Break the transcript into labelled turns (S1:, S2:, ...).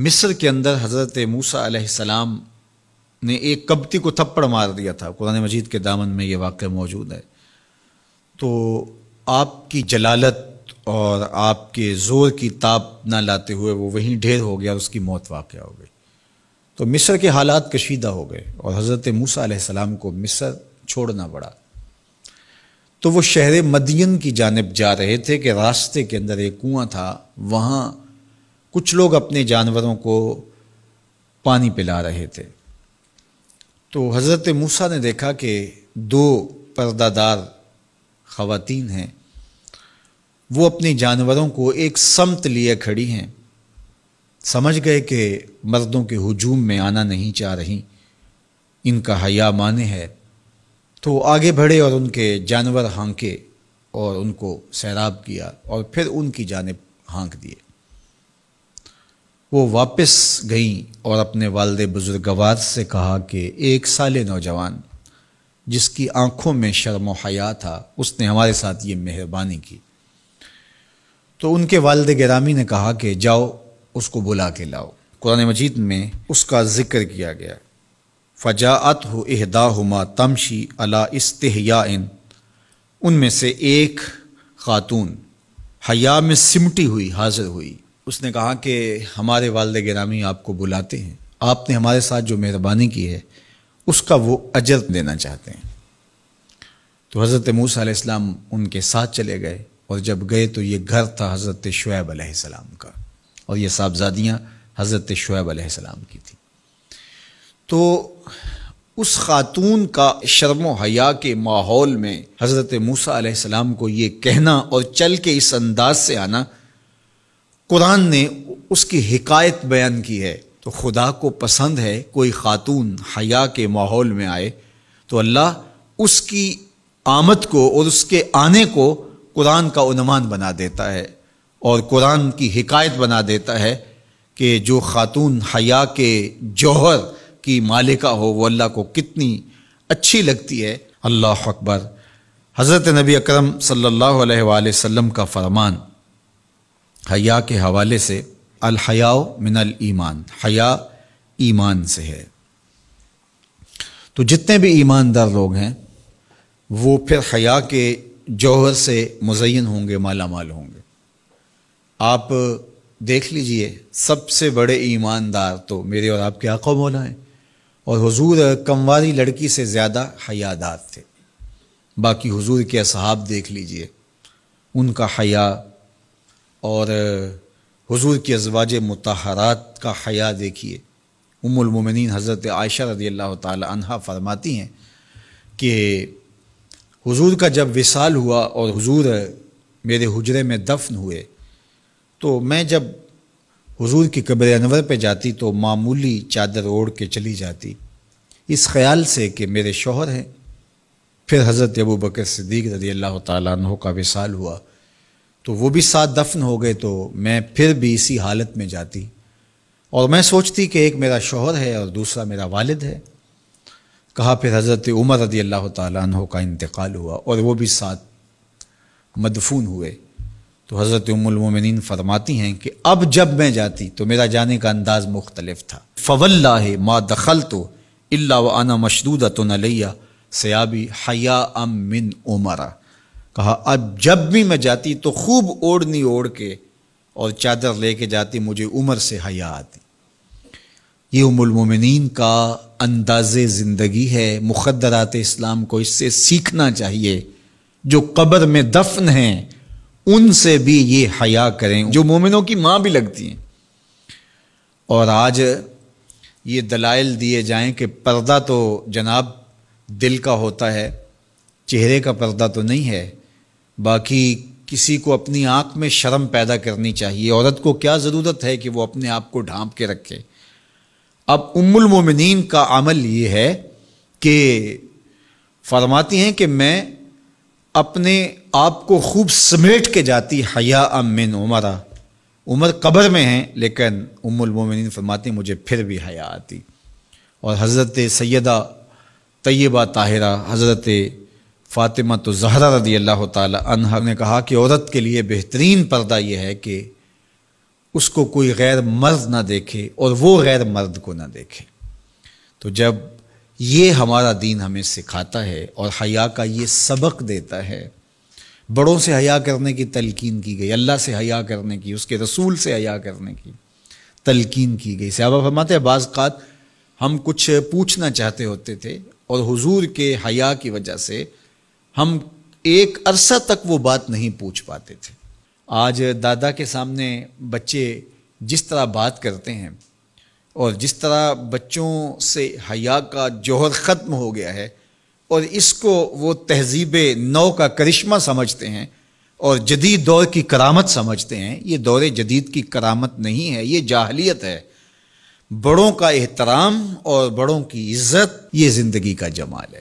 S1: مصر کے اندر حضرت موسیٰ علیہ السلام نے ایک کبتی کو تھپڑ مار دیا تھا، قرآن مجید کے دامن میں یہ واقعہ موجود ہے۔ تو آپ کی جلالت اور آپ کے زور کی تاب نہ لاتے ہوئے وہ وہیں ڈھیر ہو گیا اور اس کی موت واقع ہو گئی۔ تو مصر کے حالات کشیدہ ہو گئے اور حضرت موسیٰ علیہ السلام کو مصر چھوڑنا پڑا۔ تو وہ شہر مدین کی جانب جا رہے تھے کہ راستے کے اندر ایک کنواں تھا، وہاں کچھ لوگ اپنے جانوروں کو پانی پلا رہے تھے۔ تو حضرت موسیٰ نے دیکھا کہ دو پردہ دار خواتین ہیں، وہ اپنے جانوروں کو ایک سمت لیے کھڑی ہیں۔ سمجھ گئے کہ مردوں کے ہجوم میں آنا نہیں چاہ رہی، ان کا حیا مانے ہے، تو آگے بڑھے اور ان کے جانور ہانکے اور ان کو سیراب کیا اور پھر ان کی جانب ہانک دیے۔ وہ واپس گئیں اور اپنے والد بزرگوار سے کہا کہ ایک سال نوجوان جس کی آنکھوں میں شرم و حیا تھا، اس نے ہمارے ساتھ یہ مہربانی کی۔ تو ان کے والد گرامی نے کہا کہ جاؤ اس کو بلا کے لاؤ۔ قرآن مجید میں اس کا ذکر کیا گیا، فَجَاءَتْهُ إِحْدَاهُمَا تَمْشِي عَلَىٰ اسْتِحْيَاءٍ، ان میں سے ایک خاتون حیا میں سمٹی ہوئی حاضر ہوئی۔ اس نے کہا کہ ہمارے والد گرامی آپ کو بلاتے ہیں، آپ نے ہمارے ساتھ جو مہربانی کی ہے اس کا وہ اجر دینا چاہتے ہیں۔ تو حضرت موسیٰ علیہ السلام ان کے ساتھ چلے گئے، اور جب گئے تو یہ گھر تھا حضرت شعیب علیہ السلام کا، اور یہ صاحبزادیاں حضرت شعیب علیہ السلام کی تھیں۔ تو اس خاتون کا شرم و حیا کے ماحول میں حضرت موسیٰ علیہ السلام کو یہ کہنا اور چل کے اس انداز سے آنا، قرآن نے اس کی حکایت بیان کی ہے۔ تو خدا کو پسند ہے کوئی خاتون حیا کے ماحول میں آئے تو اللہ اس کی آمد کو اور اس کے آنے کو قرآن کا عنوان بنا دیتا ہے اور قرآن کی حکایت بنا دیتا ہے کہ جو خاتون حیا کے جوہر کی مالکہ ہو وہ اللہ کو کتنی اچھی لگتی ہے۔ اللہ اکبر۔ حضرت نبی اکرم صلی اللہ علیہ وآلہ وسلم کا فرمان حیا کے حوالے سے، الحیاء من الایمان، حیا ایمان سے ہے۔ تو جتنے بھی ایماندار لوگ ہیں وہ پھر حیا کے جوہر سے مزین ہوں گے، مالا مال ہوں گے۔ آپ دیکھ لیجئے سب سے بڑے ایماندار تو میرے اور آپ کے آقا مولا ہیں، اور حضور کمواری لڑکی سے زیادہ حیادار تھے۔ باقی حضور کے اصحاب دیکھ لیجئے، ان کا حیا، اور حضور کی ازواج مطہرات کا حیا دیکھیے۔ ام المومنین حضرت عائشہ رضی اللہ تعالی عنہا فرماتی ہیں کہ حضور کا جب وصال ہوا اور حضور میرے حجرے میں دفن ہوئے تو میں جب حضور کی قبر انور پہ جاتی تو معمولی چادر اوڑھ کے چلی جاتی، اس خیال سے کہ میرے شوہر ہیں۔ پھر حضرت ابوبکر صدیق رضی اللہ تعالیٰ عنہ کا وصال ہوا تو وہ بھی ساتھ دفن ہو گئے، تو میں پھر بھی اسی حالت میں جاتی اور میں سوچتی کہ ایک میرا شوہر ہے اور دوسرا میرا والد ہے۔ کہا پھر حضرت عمر رضی اللہ تعالیٰ عنہ کا انتقال ہوا اور وہ بھی ساتھ مدفون ہوئے۔ تو حضرت ام المومنین فرماتی ہیں کہ اب جب میں جاتی تو میرا جانے کا انداز مختلف تھا۔ فواللہ ما دخلت الا وانا مشدودۃ علی ثیابی حیاء من عمر۔ کہا اب جب بھی میں جاتی تو خوب اوڑھنی اوڑھ کے اور چادر لے کے جاتی، مجھے عمر سے حیا آتی۔ یہ ام المومنین کا انداز زندگی ہے۔ مخدرات اسلام کو اس سے سیکھنا چاہیے۔ جو قبر میں دفن ہیں ان سے بھی یہ حیا کریں، جو مومنوں کی ماں بھی لگتی ہیں۔ اور آج یہ دلائل دیے جائیں کہ پردہ تو جناب دل کا ہوتا ہے، چہرے کا پردہ تو نہیں ہے۔ باقی کسی کو اپنی آنکھ میں شرم پیدا کرنی چاہیے۔ عورت کو کیا ضرورت ہے کہ وہ اپنے آپ کو ڈھانپ کے رکھے۔ اب ام المومنین کا عمل یہ ہے کہ فرماتی ہیں کہ میں اپنے آپ کو خوب سمیٹ کے جاتی حیاء من عمر۔ عمر قبر میں ہیں لیکن ام المومنین فرماتی ہیں مجھے پھر بھی حیا آتی۔ اور حضرت سیدہ طیبہ طاہرہ حضرت فاطمہ الزہرا رضی اللہ تعالی عنہا نے کہا کہ عورت کے لیے بہترین پردہ یہ ہے کہ اس کو کوئی غیر مرد نہ دیکھے اور وہ غیر مرد کو نہ دیکھے۔ تو جب یہ ہمارا دین ہمیں سکھاتا ہے اور حیا کا یہ سبق دیتا ہے، بڑوں سے حیا کرنے کی تلقین کی گئی، اللہ سے حیا کرنے کی، اس کے رسول سے حیا کرنے کی تلقین کی گئی۔ صحابہ فرماتے ہیں بعض اوقات ہم کچھ پوچھنا چاہتے ہوتے تھے اور حضور کے حیا کی وجہ سے ہم ایک عرصہ تک وہ بات نہیں پوچھ پاتے تھے۔ آج دادا کے سامنے بچے جس طرح بات کرتے ہیں اور جس طرح بچوں سے حیا کا جوہر ختم ہو گیا ہے اور اس کو وہ تہذیب نو کا کرشمہ سمجھتے ہیں اور جدید دور کی کرامت سمجھتے ہیں، یہ دور جدید کی کرامت نہیں ہے، یہ جاہلیت ہے۔ بڑوں کا احترام اور بڑوں کی عزت یہ زندگی کا جمال ہے۔